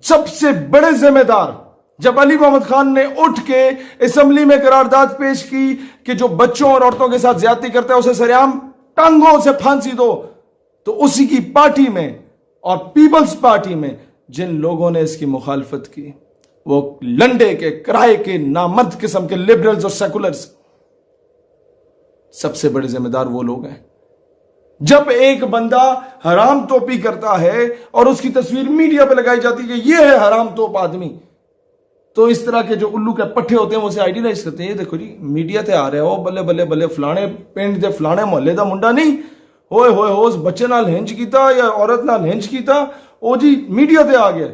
سب سے بڑے ذمہ دار جب علی محمد خان نے اٹھ کے اسمبلی میں قرارداد پیش کی کہ جو بچوں اور عورتوں کے ساتھ زیادتی کرتا ہے اسے سریعام ٹانگوں سے پھانسی دو، تو اسی کی پارٹی میں اور پیپلز پارٹی میں جن لوگوں نے اس کی مخالفت کی وہ لنڈے کے کرائے کے نامرد قسم کے لبرلز اور سیکولرز، سب سے بڑے ذمہ دار وہ لوگ ہیں۔ جب ایک بندہ حرام توپی کرتا ہے اور اس کی تصویر میڈیا پہ لگائی جاتی ہے کہ یہ ہے حرام توپ آدمی، تو اس طرح کے جو الو کے پٹھے ہوتے ہیں وہ اسے آئیڈیلائز کرتے ہیں، یہ دیکھو جی میڈیا تے آ رہے ہو، بلے بلے بلے فلانے پنڈ دے فلانے محلے دا منڈا نہیں ہوئے ہوئے ہو اس بچے نال ہنج کیتا یا عورت نال ہنج کیتا، او جی میڈیا تے آ گیا۔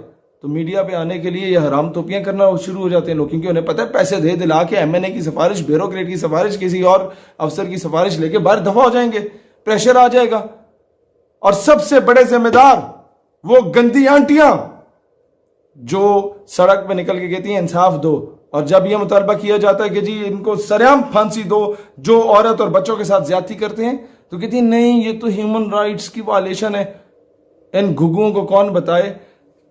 تو میڈیا پہ آنے کے لیے یہ حرام توپیاں کرنا شروع ہو جاتے ہیں لوگ، کیونکہ انہیں پتہ ہے پیسے دے دلا کے ایم این اے کی سفارش، بیوروکریٹ کی سفارش، کسی اور افسر کی سفارش لے کے باہر دفع ہو جائیں گے، پریشر آ جائے گا۔ اور سب سے بڑے ذمہ دار وہ گندی آنٹیاں جو سڑک پہ نکل کے کہتی ہیں انصاف دو، اور جب یہ مطالبہ کیا جاتا ہے کہ جی ان کو سریعام پھانسی دو جو عورت اور بچوں کے ساتھ زیادتی کرتے ہیں، تو کہتی ہیں نہیں یہ تو ہیومن رائٹس کی وائلیشن ہے۔ ان گھگوں کو کون بتائے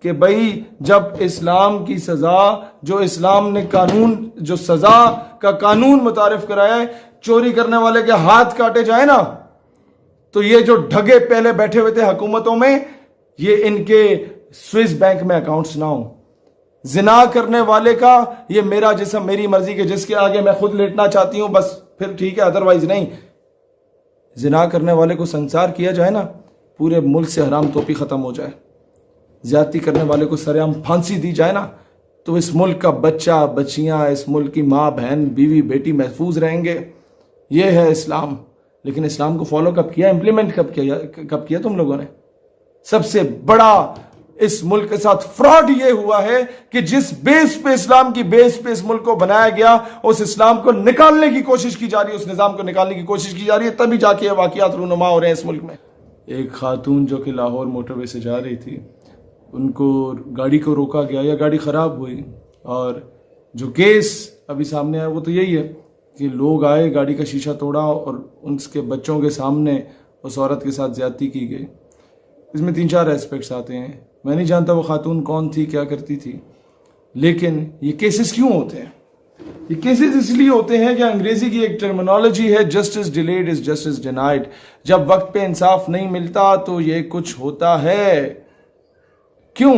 کہ بھائی جب اسلام کی سزا، جو اسلام نے قانون، جو سزا کا قانون متعارف کرایا ہے، چوری کرنے والے کے ہاتھ کاٹے جائیں نا، تو یہ جو ڈھگے پہلے بیٹھے ہوئے تھے حکومتوں میں، یہ ان کے سوئس بینک میں اکاؤنٹس نہ ہوں۔ زنا کرنے والے کا یہ میرا جسم میری مرضی کے جس کے آگے میں خود لیٹنا چاہتی ہوں بس پھر ٹھیک ہے، ادروائز نہیں۔ زنا کرنے والے کو سنسار کیا جائے نا، پورے ملک سے حرام توپی ختم ہو جائے، زیادتی کرنے والے کو سریعام پھانسی دی جائے نا، تو اس ملک کا بچہ بچیاں، اس ملک کی ماں بہن بیوی بیٹی محفوظ رہیں گے۔ یہ ہے اسلام۔ لیکن اسلام کو فالو کب کیا، امپلیمنٹ کب کیا تم لوگوں نے؟ سب سے بڑا اس ملک کے ساتھ فراڈ یہ ہوا ہے کہ جس بیس پہ اسلام کی بیس پہ اس ملک کو بنایا گیا، اس اسلام کو نکالنے کی کوشش کی جا رہی ہے، اس نظام کو نکالنے کی کوشش کی جا رہی ہے، تبھی جا کے یہ واقعات رونما ہو رہے ہیں اس ملک میں۔ ایک خاتون جو کہ لاہور موٹر وے سے جا رہی تھی، ان کو گاڑی کو روکا گیا یا گاڑی خراب ہوئی، اور جو کیس ابھی سامنے آیا وہ تو یہی ہے کہ لوگ آئے، گاڑی کا شیشہ توڑا اور ان کے بچوں کے سامنے اس عورت کے ساتھ زیادتی کی گئی۔ اس میں 3-4 ایسپیکٹس آتے ہیں، میں نہیں جانتا وہ خاتون کون تھی، کیا کرتی تھی، لیکن یہ کیسز کیوں ہوتے ہیں؟ یہ کیسز اس لیے ہوتے ہیں کہ انگریزی کی ایک ٹرمینالوجی ہے، justice delayed is justice denied. جب وقت پہ انصاف نہیں ملتا تو یہ کچھ ہوتا ہے۔ کیوں؟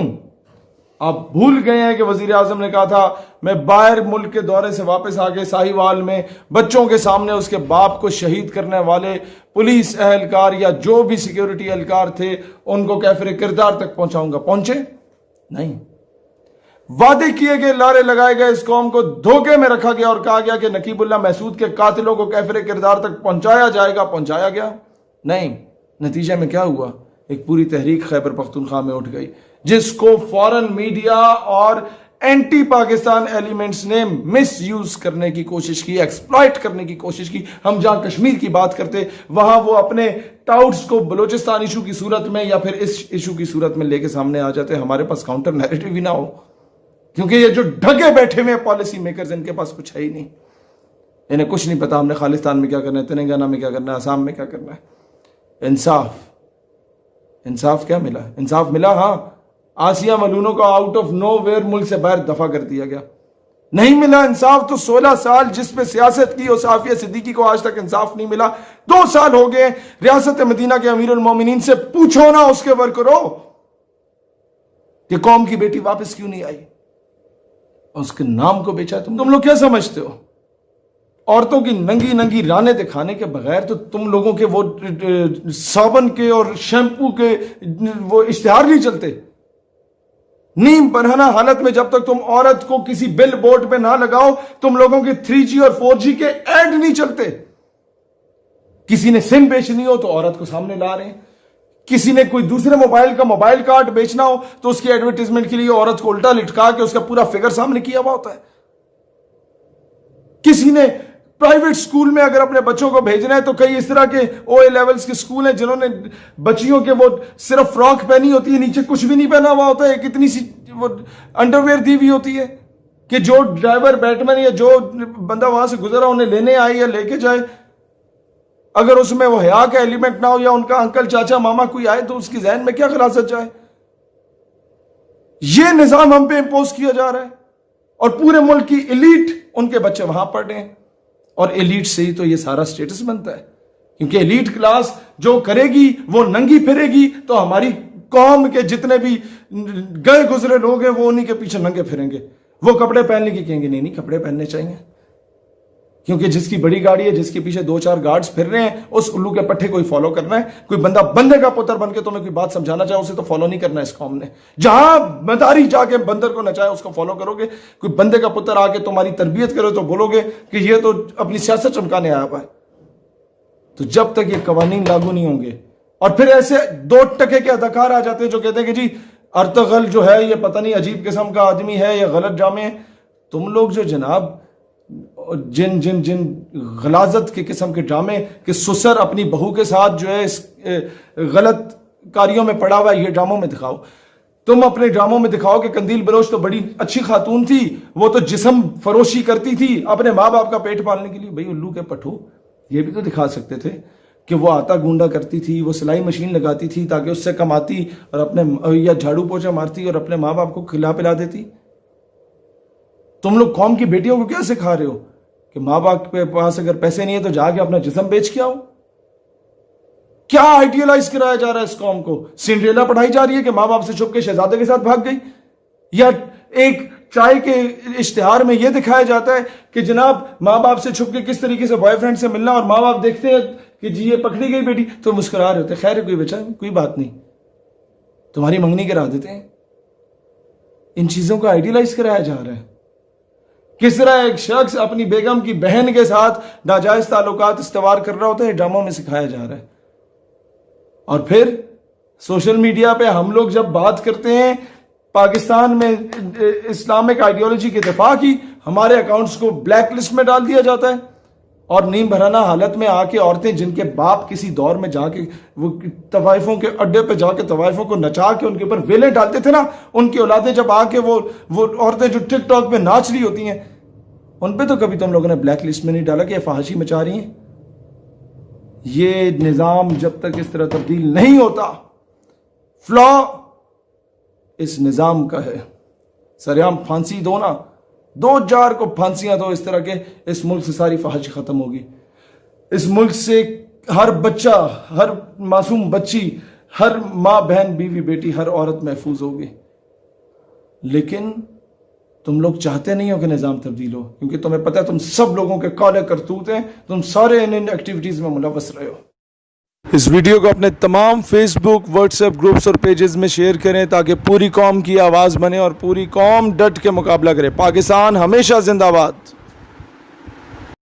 آپ بھول گئے ہیں کہ وزیر اعظم نے کہا تھا میں باہر ملک کے دورے سے واپس آ کے ساہی وال میں بچوں کے سامنے اس کے باپ کو شہید کرنے والے پولیس اہلکار یا جو بھی سیکیورٹی اہلکار تھے ان کو کیفر کردار تک پہنچاؤں گا۔ پہنچے نہیں۔ وعدے کیے گئے، لارے لگائے گئے، اس قوم کو دھوکے میں رکھا گیا اور کہا گیا کہ نقیب اللہ محسود کے قاتلوں کو کیفر کردار تک پہنچایا جائے گا، پہنچایا گیا نہیں۔ نتیجے میں کیا ہوا؟ ایک پوری تحریک خیبر پختونخوا میں اٹھ گئی جس کو فورن میڈیا اور اینٹی پاکستان ایلیمنٹس نے مس یوز کرنے کی کوشش کی، ایکسپلائٹ کرنے کی کوشش کی۔ ہم جہاں کشمیر کی بات کرتے وہاں وہ اپنے ٹاؤٹس کو بلوچستان ایشو کی صورت میں یا پھر اس ایشو کی صورت میں لے کے سامنے آ جاتے، ہمارے پاس کاؤنٹر نیریٹو ہی نہ ہو، کیونکہ یہ جو ڈھگے بیٹھے ہوئے پالیسی میکرز ان کے پاس کچھ ہے ہی نہیں، انہیں کچھ نہیں پتا ہم نے خالستان میں کیا کرنا ہے، تلنگانہ میں کیا کرنا ہے، آسام میں کیا کرنا ہے۔ انصاف کیا ملا؟ انصاف ملا، ہاں، آسیہ ملونوں کو آؤٹ آف نو ویئر ملک سے باہر دفع کر دیا گیا۔ نہیں ملا انصاف تو 16 سال جس پہ سیاست کی اس عافیہ صدیقی کو آج تک انصاف نہیں ملا۔ 2 سال ہو گئے ریاست مدینہ کے امیر المومنین سے پوچھو نا اس کے ورکروں کہ قوم کی بیٹی واپس کیوں نہیں آئی، اس کے نام کو بیچا۔ تم لوگ کیا سمجھتے ہو؟ عورتوں کی ننگی ننگی رانے دکھانے کے بغیر تو تم لوگوں کے وہ صابن کے اور شیمپو کے وہ اشتہار نہیں چلتے۔ نیم برہنہ حالت میں جب تک تم عورت کو کسی بل بورڈ پہ نہ لگاؤ تم لوگوں کے 3G اور 4G کے ایڈ نہیں چلتے۔ کسی نے سم بیچنی ہو تو عورت کو سامنے لا رہے ہیں، کسی نے کوئی دوسرے موبائل کا موبائل کارڈ بیچنا ہو تو اس کی ایڈورٹیزمنٹ کے لیے عورت کو الٹا لٹکا کے اس کا پورا فگر سامنے کیا ہوا ہوتا ہے۔ کسی نے پرائیویٹ سکول میں اگر اپنے بچوں کو بھیجنا ہے تو کئی اس طرح کے OA لیولز کے سکول ہیں جنہوں نے بچیوں کے وہ صرف فراک پہنی ہوتی ہے، نیچے کچھ بھی نہیں پہنا ہوا ہوتا ہے، کتنی سی وہ انڈرویئر دی ہوئی ہوتی ہے کہ جو ڈرائیور بیٹمین یا جو بندہ وہاں سے گزرا انہیں لینے آئے یا لے کے جائے، اگر اس میں وہ حیا کا ایلیمنٹ نہ ہو یا ان کا انکل چاچا ماما کوئی آئے تو اس کی ذہن میں کیا خلاصت جائے۔ یہ نظام ہم پہ امپوز کیا جا رہا ہے اور پورے ملک کی ایلیٹ ان کے بچے وہاں پڑھ رہے ہیں، اور ایلیٹ سے ہی تو یہ سارا سٹیٹس بنتا ہے، کیونکہ ایلیٹ کلاس جو کرے گی وہ ننگی پھرے گی، تو ہماری قوم کے جتنے بھی گئے گزرے لوگ ہیں وہ انہی کے پیچھے ننگے پھریں گے، وہ کپڑے پہننے کی کہیں گے نہیں کپڑے پہننے چاہیے، کیونکہ جس کی بڑی گاڑی ہے، جس کے پیچھے 2-4 گارڈز پھر رہے ہیں، اس الو کے پٹھے کوئی فالو کرنا ہے، کوئی بندہ بندے کا پتر بن کے تمہیں کوئی بات سمجھانا چاہے اسے تو فالو نہیں کرنا ہے اس قوم نے، جہاں مداری جا کے بندر کو نچائے اس کو فالو کرو گے، کوئی بندے کا پتر آ کے تمہاری تربیت کرے تو بولو گے کہ یہ تو اپنی سیاست چمکانے آیا ہوا ہے۔ تو جب تک یہ قوانین لاگو نہیں ہوں گے، اور پھر ایسے 2 ٹکے کے اداکار آ جاتے ہیں جو کہتے ہیں کہ جی ارطغرل جو ہے یہ پتہ نہیں عجیب قسم کا آدمی ہے یا غلط جامع ہے، تم لوگ جو جناب جن غلاظت کے قسم کے ڈرامے کہ سسر اپنی بہو کے ساتھ جو ہے اس غلط کاریوں میں پڑا ہوا ہے، یہ ڈراموں میں دکھاؤ، تم اپنے ڈراموں میں دکھاؤ کہ قندیل بلوچ تو بڑی اچھی خاتون تھی، وہ تو جسم فروشی کرتی تھی اپنے ماں باپ کا پیٹ پالنے کے لیے، بھئی الو کے پٹھو یہ بھی تو دکھا سکتے تھے کہ وہ آٹا گونڈا کرتی تھی، وہ سلائی مشین لگاتی تھی تاکہ اس سے کماتی اور اپنے یا جھاڑو پوچھا مارتی اور اپنے ماں باپ کو کھلا پلا دیتی۔ تم لوگ قوم کی بیٹیوں کو کیا سکھا رہے ہو کہ ماں باپ کے پاس اگر پیسے نہیں ہے تو جا کے اپنا جسم بیچ کے آؤ؟ کیا آئیڈیلائز کرایا جا رہا ہے اس قوم کو؟ سنڈریلا پڑھائی جا رہی ہے کہ ماں باپ سے چھپ کے شہزادے کے ساتھ بھاگ گئی، یا ایک چائے کے اشتہار میں یہ دکھایا جاتا ہے کہ جناب ماں باپ سے چھپ کے کس طریقے سے بوائے فرینڈ سے ملنا، اور ماں باپ دیکھتے ہیں کہ جی یہ پکڑی گئی بیٹی تو مسکرا رہے ہوتے ہیں، خیر کوئی بچہ کوئی بات نہیں، تمہاری منگنی کرا دیتے ہیں۔ ان چیزوں کو آئیڈیلائز کرایا جا رہا ہے۔ کس طرح ایک شخص اپنی بیگم کی بہن کے ساتھ ناجائز تعلقات استوار کر رہا ہوتا ہے، ڈراموں میں سکھایا جا رہا ہے۔ اور پھر سوشل میڈیا پہ ہم لوگ جب بات کرتے ہیں پاکستان میں اسلامک آئیڈیالوجی کے دفاع کی، ہمارے اکاؤنٹس کو بلیک لسٹ میں ڈال دیا جاتا ہے، اور نیم بھرانا حالت میں آ کے عورتیں جن کے باپ کسی دور میں جا کے وہ طوائفوں کے اڈے پہ جا کے طوائفوں کو نچا کے ان کے اوپر ویلیں ڈالتے تھے نا، ان کی اولادیں جب آ کے وہ عورتیں جو ٹک ٹاک پہ ناچ رہی ہوتی ہیں، ان پہ تو کبھی تم لوگوں نے بلیک لسٹ میں نہیں ڈالا کہ یہ فحاشی مچا رہی ہیں۔ یہ نظام جب تک اس طرح تبدیل نہیں ہوتا، فلا اس نظام کا ہے۔ سریعام پھانسی دو نا، 2-4 کو پھانسیاں دو، اس طرح کے اس ملک سے ساری فحاشی ختم ہوگی۔ اس ملک سے ہر بچہ، ہر معصوم بچی، ہر ماں بہن بیوی بیٹی، ہر عورت محفوظ ہوگی۔ لیکن تم لوگ چاہتے نہیں ہو کہ نظام تبدیل ہو، کیونکہ تمہیں پتہ ہے تم سب لوگوں کے کالے کرتوت ہیں، تم سارے ان ایکٹیویٹیز میں ملوث رہے ہو۔ اس ویڈیو کو اپنے تمام فیس بک، واٹس ایپ گروپس اور پیجز میں شیئر کریں تاکہ پوری قوم کی آواز بنے اور پوری قوم ڈٹ کے مقابلہ کرے۔ پاکستان ہمیشہ زندہ باد۔